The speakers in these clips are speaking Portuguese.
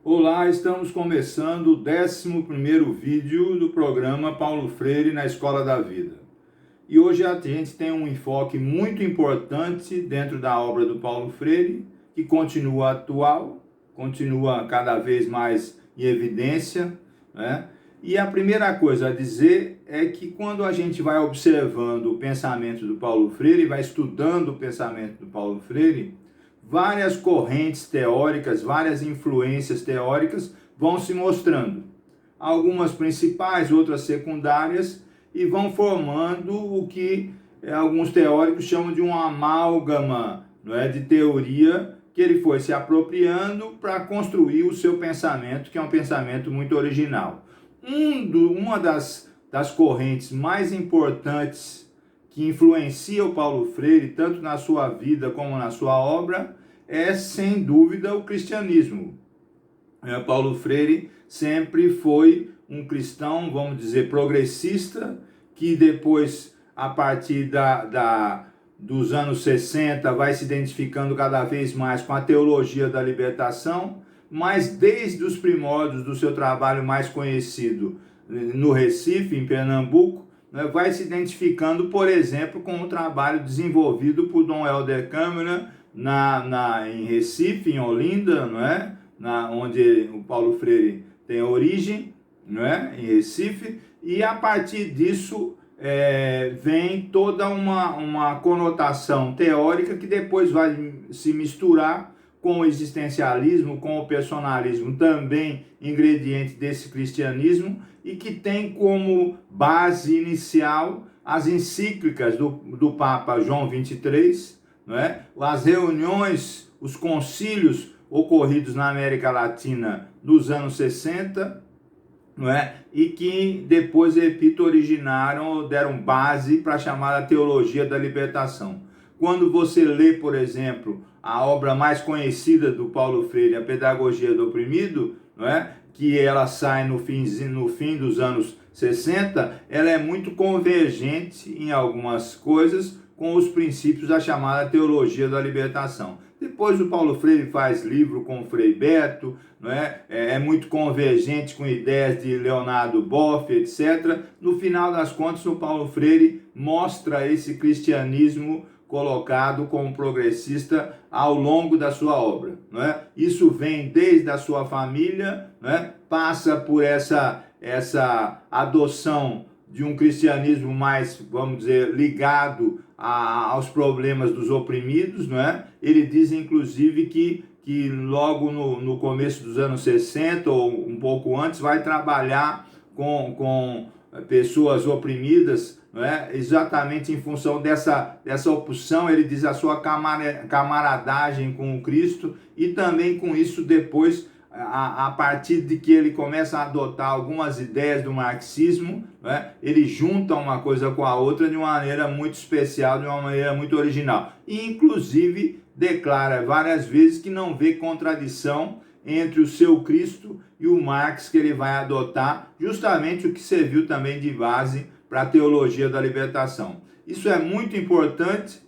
Olá, estamos começando o 11º vídeo do programa Paulo Freire na Escola da Vida. E hoje a gente tem um enfoque muito importante dentro da obra do Paulo Freire, que continua atual, continua cada vez mais em evidência, né? E a primeira coisa a dizer é que quando a gente vai observando o pensamento do Paulo Freire, vai estudando o pensamento do Paulo Freire, várias correntes teóricas, várias influências teóricas vão se mostrando. Algumas principais, outras secundárias, e vão formando o que alguns teóricos chamam de uma amálgama, não é, de teoria, que ele foi se apropriando para construir o seu pensamento, que é um pensamento muito original. Uma das correntes mais importantes que influencia o Paulo Freire, tanto na sua vida como na sua obra, é, sem dúvida, o cristianismo. Paulo Freire sempre foi um cristão, vamos dizer, progressista, que depois, a partir dos anos 60, vai se identificando cada vez mais com a teologia da libertação, mas desde os primórdios do seu trabalho mais conhecido no Recife, em Pernambuco, vai se identificando, por exemplo, com o trabalho desenvolvido por Dom Helder Câmara em Recife, em Olinda, não é? Onde o Paulo Freire tem origem, não é? Em Recife, e a partir disso vem toda uma conotação teórica que depois vai se misturar com o existencialismo, com o personalismo, também ingrediente desse cristianismo, e que tem como base inicial as encíclicas do Papa João XXIII, não é? As reuniões, os concílios ocorridos na América Latina nos anos 60, não é? E que depois, repito, deram base para a chamada teologia da libertação. Quando você lê, por exemplo, a obra mais conhecida do Paulo Freire, A Pedagogia do Oprimido, não é? Que ela sai no fim dos anos 60, ela é muito convergente em algumas coisas com os princípios da chamada teologia da libertação. Depois o Paulo Freire faz livro com o Frei Beto, não é? É muito convergente com ideias de Leonardo Boff, etc. No final das contas, o Paulo Freire mostra esse cristianismo colocado como progressista ao longo da sua obra, não é? Isso vem desde a sua família, não é? Passa por essa adoção de um cristianismo mais, vamos dizer, ligado aos problemas dos oprimidos, não é? Ele diz, inclusive, que logo no começo dos anos 60, ou um pouco antes, vai trabalhar com pessoas oprimidas, não é? Exatamente em função dessa opção, ele diz, a sua camaradagem com o Cristo, e também com isso depois, a partir de que ele começa a adotar algumas ideias do marxismo, né, ele junta uma coisa com a outra de uma maneira muito especial, de uma maneira muito original. E, inclusive, declara várias vezes que não vê contradição entre o seu Cristo e o Marx que ele vai adotar, justamente o que serviu também de base para a teologia da libertação. Isso é muito importante,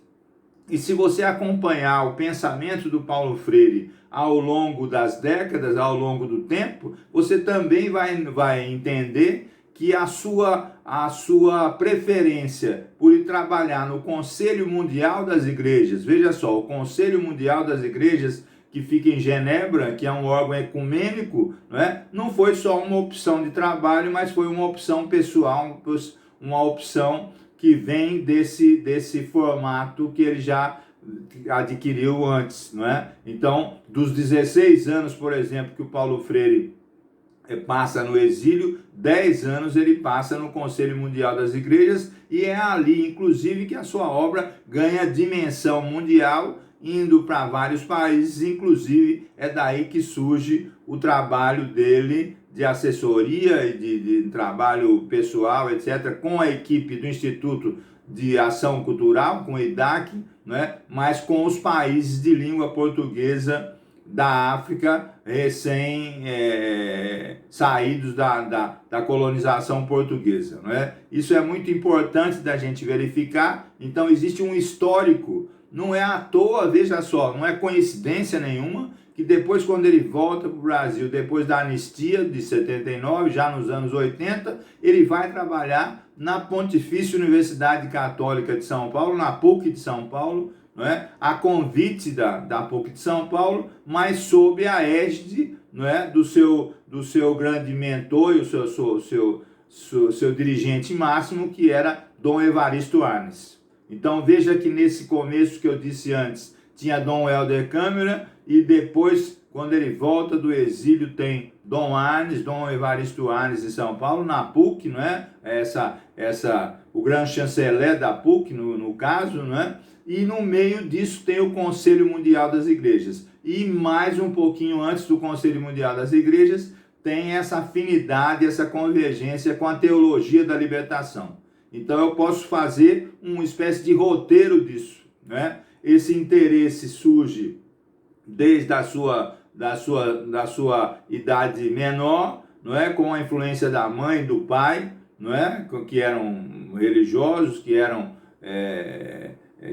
e se você acompanhar o pensamento do Paulo Freire ao longo das décadas, ao longo do tempo, você também vai entender que a sua preferência por ir trabalhar no Conselho Mundial das Igrejas, veja só, o Conselho Mundial das Igrejas, que fica em Genebra, que é um órgão ecumênico, não foi só uma opção de trabalho, mas foi uma opção pessoal, uma opção que vem desse formato que ele já adquiriu antes, não é? Então, dos 16 anos, por exemplo, que o Paulo Freire passa no exílio, 10 anos ele passa no Conselho Mundial das Igrejas, e é ali, inclusive, que a sua obra ganha dimensão mundial, indo para vários países, inclusive é daí que surge o trabalho dele de assessoria e de trabalho pessoal, etc., com a equipe do Instituto de Ação Cultural, com o IDAC, né? Mas com os países de língua portuguesa da África, recém saídos da colonização portuguesa, não é? Isso é muito importante da gente verificar. Então existe um histórico, não é à toa, veja só, não é coincidência nenhuma, que depois, quando ele volta para o Brasil, depois da anistia de 79, já nos anos 80, ele vai trabalhar na Pontifícia Universidade Católica de São Paulo, na PUC de São Paulo, não é? A convite da PUC de São Paulo, mas sob a égide, não é? do seu grande mentor e o seu dirigente máximo, que era Dom Evaristo Arnes. Então veja que nesse começo que eu disse antes, tinha Dom Helder Câmara, e depois, quando ele volta do exílio, tem Dom Arnes, Dom Evaristo Arnes em São Paulo, na PUC, não é? O grande chanceler da PUC, no caso, não é? E no meio disso tem o Conselho Mundial das Igrejas. E mais um pouquinho antes do Conselho Mundial das Igrejas, tem essa afinidade, essa convergência com a teologia da libertação. Então eu posso fazer uma espécie de roteiro disso, né? Esse interesse surge desde a sua idade menor, não é? Com a influência da mãe e do pai, não é? Que eram religiosos,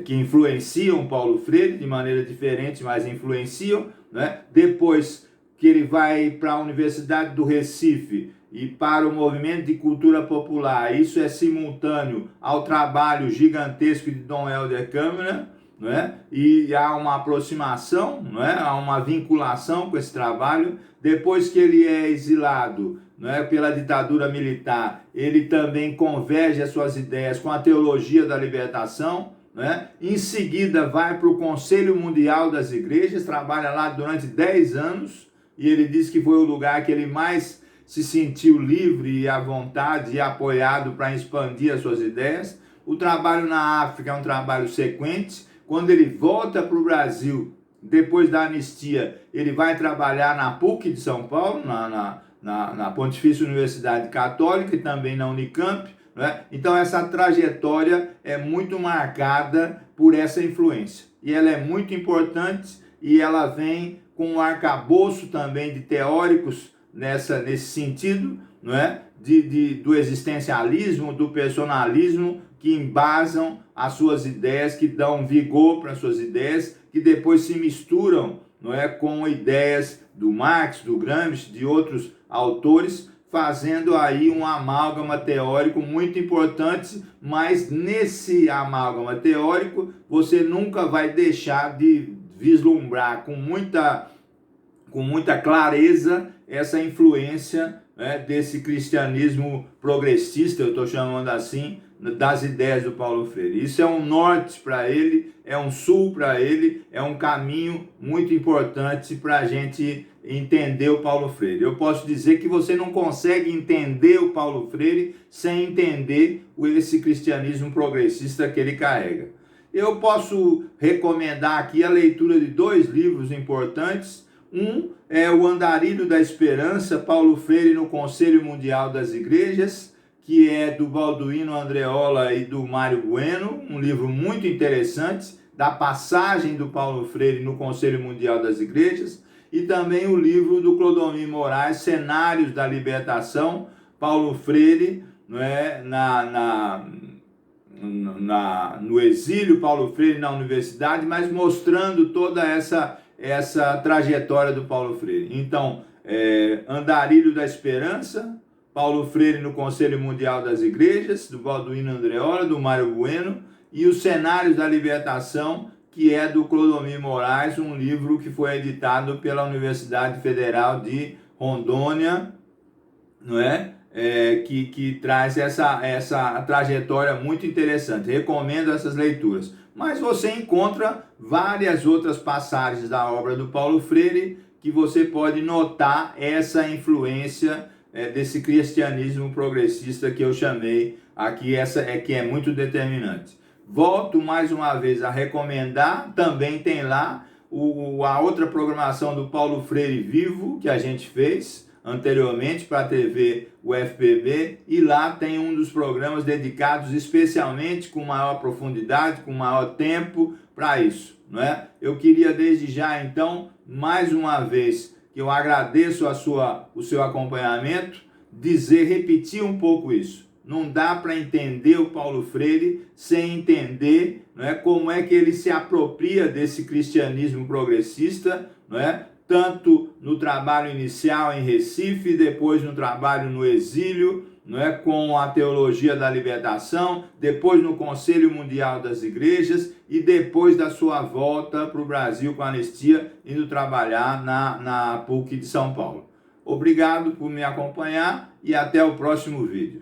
que influenciam Paulo Freire de maneira diferente, mas influenciam, né? Depois que ele vai para a Universidade do Recife e para o movimento de cultura popular, isso é simultâneo ao trabalho gigantesco de Dom Helder Câmara, não é? E há uma aproximação, não é? Há uma vinculação com esse trabalho. Depois que ele é exilado, não é? Pela ditadura militar, ele também converge as suas ideias com a teologia da libertação, né? Em seguida vai para o Conselho Mundial das Igrejas, trabalha lá durante 10 anos, e ele diz que foi o lugar que ele mais se sentiu livre e à vontade e apoiado para expandir as suas ideias. O trabalho na África é um trabalho sequente. Quando ele volta para o Brasil, depois da anistia, ele vai trabalhar na PUC de São Paulo, na Pontifícia Universidade Católica, e também na Unicamp, né? Então essa trajetória é muito marcada por essa influência. E ela é muito importante, e ela vem com um arcabouço também de teóricos nesse sentido, não é? Do existencialismo, do personalismo, que embasam as suas ideias, que dão vigor para as suas ideias, que depois se misturam, não é, com ideias do Marx, do Gramsci, de outros autores, fazendo aí um amálgama teórico muito importante. Mas nesse amálgama teórico você nunca vai deixar de vislumbrar com muita clareza essa influência, né, desse cristianismo progressista, eu estou chamando assim, das ideias do Paulo Freire. Isso é um norte para ele, é um sul para ele, é um caminho muito importante para a gente entender o Paulo Freire. Eu posso dizer que você não consegue entender o Paulo Freire sem entender esse cristianismo progressista que ele carrega. Eu posso recomendar aqui a leitura de 2 livros importantes. Um é o Andarilho da Esperança, Paulo Freire no Conselho Mundial das Igrejas, que é do Balduino Andreola e do Mário Bueno, um livro muito interessante, da passagem do Paulo Freire no Conselho Mundial das Igrejas, e também o livro do Clodomir Moraes, Cenários da Libertação, Paulo Freire, não é, no exílio, Paulo Freire na universidade, mas mostrando toda essa trajetória do Paulo Freire. Então, Andarilho da Esperança, Paulo Freire no Conselho Mundial das Igrejas, do Balduino Andreola, do Mário Bueno, e os Cenários da Libertação, que é do Clodomir Moraes, um livro que foi editado pela Universidade Federal de Rondônia, não é? Que traz essa trajetória muito interessante. Recomendo essas leituras. Mas você encontra várias outras passagens da obra do Paulo Freire que você pode notar essa influência desse cristianismo progressista que eu chamei aqui, que é muito determinante. Volto mais uma vez a recomendar, também tem lá a outra programação do Paulo Freire Vivo, que a gente fez anteriormente para a TV UFPB, e lá tem um dos programas dedicados especialmente com maior profundidade, com maior tempo para isso, não é? Eu queria desde já então, mais uma vez, que eu agradeço o seu acompanhamento, repetir um pouco isso. Não dá para entender o Paulo Freire sem entender, não é, como é que ele se apropria desse cristianismo progressista, não é? Tanto no trabalho inicial em Recife, depois no trabalho no exílio, não é, com a teologia da libertação, depois no Conselho Mundial das Igrejas e depois da sua volta para o Brasil com a anistia, indo trabalhar na PUC de São Paulo. Obrigado por me acompanhar e até o próximo vídeo.